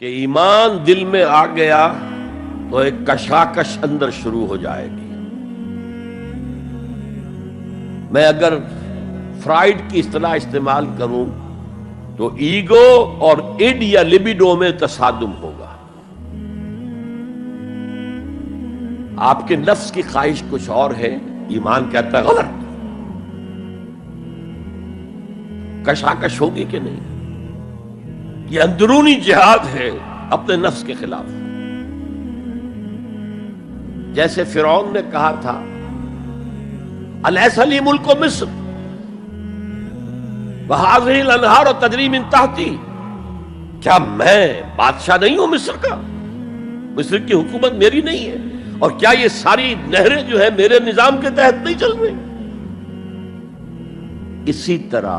کہ ایمان دل میں آ گیا تو ایک کشاکش اندر شروع ہو جائے گی۔ میں اگر فرائڈ کی اصطلاح استعمال کروں تو ایگو اور اڈ یا لبیڈو میں تصادم ہوگا۔ آپ کے نفس کی خواہش کچھ اور ہے، ایمان کہتا ہے غلط۔ کشاکش ہوگی کہ نہیں؟ یہ اندرونی جہاد ہے اپنے نفس کے خلاف۔ جیسے فرعون نے کہا تھا الیس لی ملک مصر وہذہ الانہار تجری من تحتی، کیا میں بادشاہ نہیں ہوں مصر کا؟ مصر کی حکومت میری نہیں ہے؟ اور کیا یہ ساری نہریں جو ہے میرے نظام کے تحت نہیں چل رہی؟ اسی طرح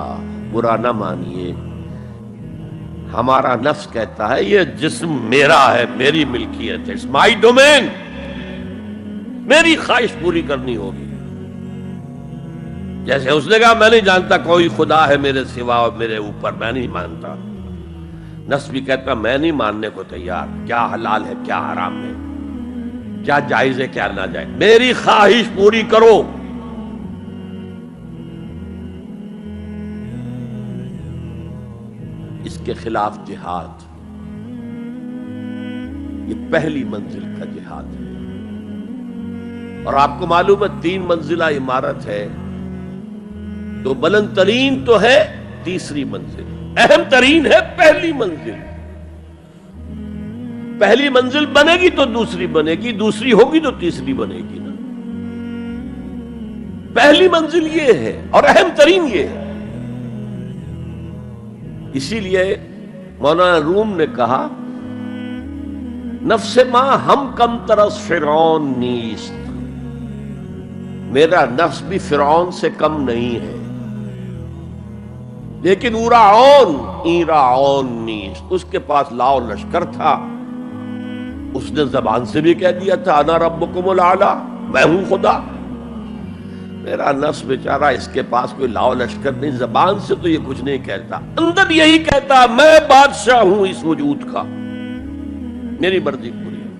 برا نہ مانیے، ہمارا نفس کہتا ہے یہ جسم میرا ہے، میری ملکیت ہے، اٹس مائی ڈومین، میری خواہش پوری کرنی ہوگی۔ جیسے اس نے کہا میں نہیں جانتا کوئی خدا ہے میرے سوا اور میرے اوپر، میں نہیں مانتا۔ نفس بھی کہتا میں نہیں ماننے کو تیار، کیا حلال ہے کیا حرام ہے، کیا جائز ہے کیا ناجائز، میری خواہش پوری کرو۔ اس کے خلاف جہاد، یہ پہلی منزل کا جہاد ہے۔ اور آپ کو معلوم ہے 3 منزلہ عمارت ہے، تو بلند ترین تو ہے تیسری منزل، اہم ترین ہے پہلی منزل۔ پہلی منزل بنے گی تو دوسری بنے گی، دوسری ہوگی تو تیسری بنے گی نا۔ پہلی منزل یہ ہے اور اہم ترین یہ ہے۔ اسی لیے مولانا روم نے کہا نفس ما ہم کم ترس فرعون نیست، میرا نفس بھی فرعون سے کم نہیں ہے، لیکن ایراعون نیست، اس کے پاس لاؤ لشکر تھا، اس نے زبان سے بھی کہہ دیا تھا انا ربکم الاعلی، میں ہوں خدا۔ میرا نفس بیچارہ اس کے پاس کوئی لاؤ لشکر نہیں، زبان سے تو یہ کچھ نہیں کہتا، اندر یہی کہتا میں بادشاہ ہوں اس وجود کا، میری مرضی پوری ہے۔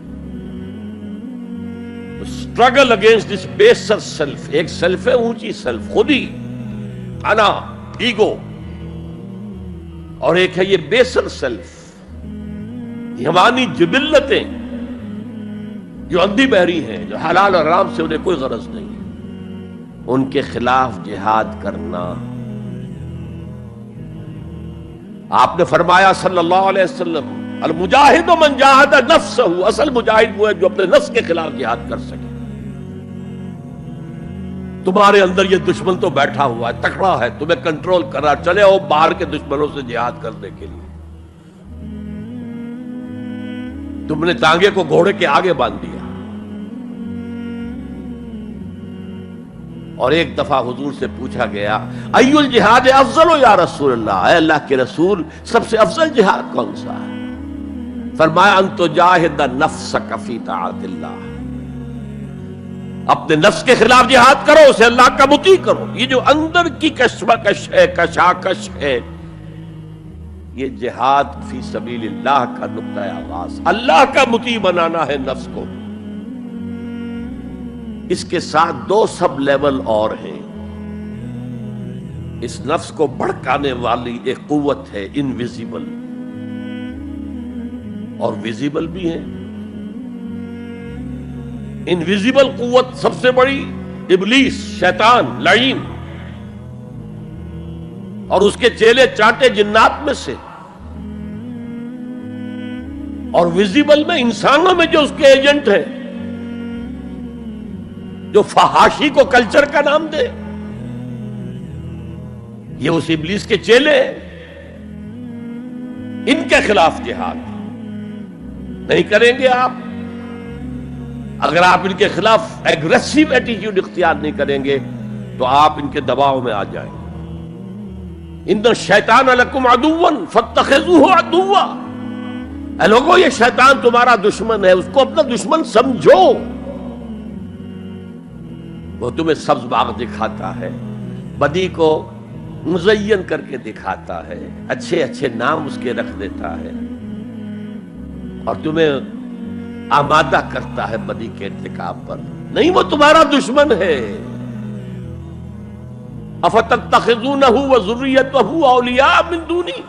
اسٹرگل اگینسٹ دس بیسر سیلف، ایک سیلف ہے اونچی سیلف، خودی، انا، ایگو، اور ایک ہے یہ بیسر سیلف، حیوانی جبلتیں جو اندھی بہری ہیں، جو حلال اور حرام سے انہیں کوئی غرض نہیں، ان کے خلاف جہاد کرنا۔ آپ نے فرمایا صلی اللہ علیہ وسلم المجاہد من جاہد نفسہ، اصل مجاہد وہ ہے جو اپنے نفس کے خلاف جہاد کر سکے۔ تمہارے اندر یہ دشمن تو بیٹھا ہوا ہے، تکڑا ہے، تمہیں کنٹرول کر رہا، چلے آؤ باہر کے دشمنوں سے جہاد کرنے کے لیے۔ تم نے ٹانگے کو گھوڑے کے آگے باندھ دیا۔ اور ایک دفعہ حضور سے پوچھا گیا ای الجہاد افضل یا رسول اللہ، اے اللہ کے رسول سب سے افضل جہاد کون سا ہے؟ فرمایا ان تجاہد نفسک فی طاعت اللہ، اپنے نفس کے خلاف جہاد کرو، اسے اللہ کا مطیع کرو۔ یہ جو اندر کی کشمکش ہے، کشاکش ہے، یہ جہاد فی سبیل اللہ کا نقطہ آغاز، اللہ کا مطیع بنانا ہے نفس کو۔ اس کے ساتھ 2 سب لیول اور ہیں۔ اس نفس کو بھڑکانے والی ایک قوت ہے انویزیبل، اور ویزیبل بھی ہے۔ انویزیبل قوت سب سے بڑی ابلیس، شیطان لعین، اور اس کے چیلے چاٹے جنات میں سے، اور ویزیبل میں انسانوں میں جو اس کے ایجنٹ ہیں، جو فحاشی کو کلچر کا نام دے، یہ اس ابلیس کے چیلے ہیں۔ ان کے خلاف جہاد نہیں کریں گے آپ، اگر آپ ان کے خلاف ایگریسو ایٹیٹیوڈ اختیار نہیں کریں گے تو آپ ان کے دباؤ میں آ جائیں گے۔ ان الشیطان لکم عدوا فاتخذوہ عدوا، اے لوگوں یہ شیطان تمہارا دشمن ہے، اس کو اپنا دشمن سمجھو۔ وہ تمہیں سبز باغ دکھاتا ہے، بدی کو مزین کر کے دکھاتا ہے، اچھے اچھے نام اس کے رکھ دیتا ہے، اور تمہیں آمادہ کرتا ہے بدی کے ارتکاب پر. نہیں، وہ تمہارا دشمن ہے. افتتخذونہ وذریتہ اولیاء من دونی،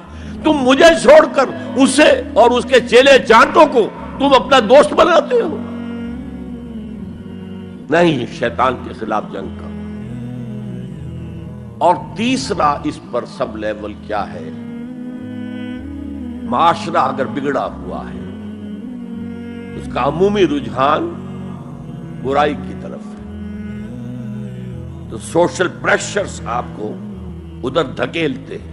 تم مجھے چھوڑ کر اسے اور اس کے چیلے چانٹوں کو تم اپنا دوست بناتے ہو. نہیں، شیطان کے خلاف جنگ کا. اور تیسرا اس پر سب لیول کیا ہے؟ معاشرہ اگر بگڑا ہوا ہے، اس کا عمومی رجحان برائی کی طرف ہے، تو سوشل پریشرز آپ کو ادھر دھکیلتے ہیں.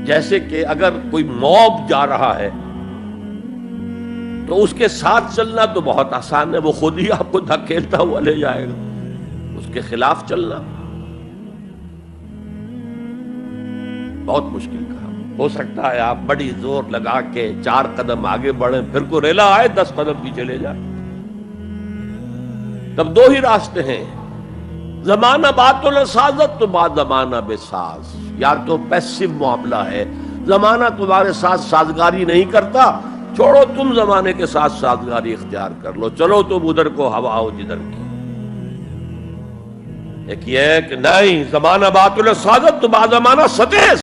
جیسے کہ اگر کوئی موب جا رہا ہے تو اس کے ساتھ چلنا تو بہت آسان ہے، وہ خود ہی آپ کو دھکیلتا ہوا لے جائے گا. اس کے خلاف چلنا بہت مشکل کام. ہو سکتا ہے آپ بڑی زور لگا کے 4 قدم آگے بڑھیں، پھر کو ریلا آئے 10 قدم پیچھے لے جائے. تب 2 ہی راستے ہیں، زمانہ بات و سازت تو بعد زمانہ بے ساز. یا تو پیسو معاملہ ہے، زمانہ تمہارے ساتھ سازگاری نہیں کرتا، چھوڑو تم زمانے کے ساتھ سازگاری اختیار کر لو، چلو تم ادھر کو ہوا ہو جدھر کی. ایک یہ ہے کہ نہیں، زمانہ بات و سازت تو بعد زمانہ ستیز.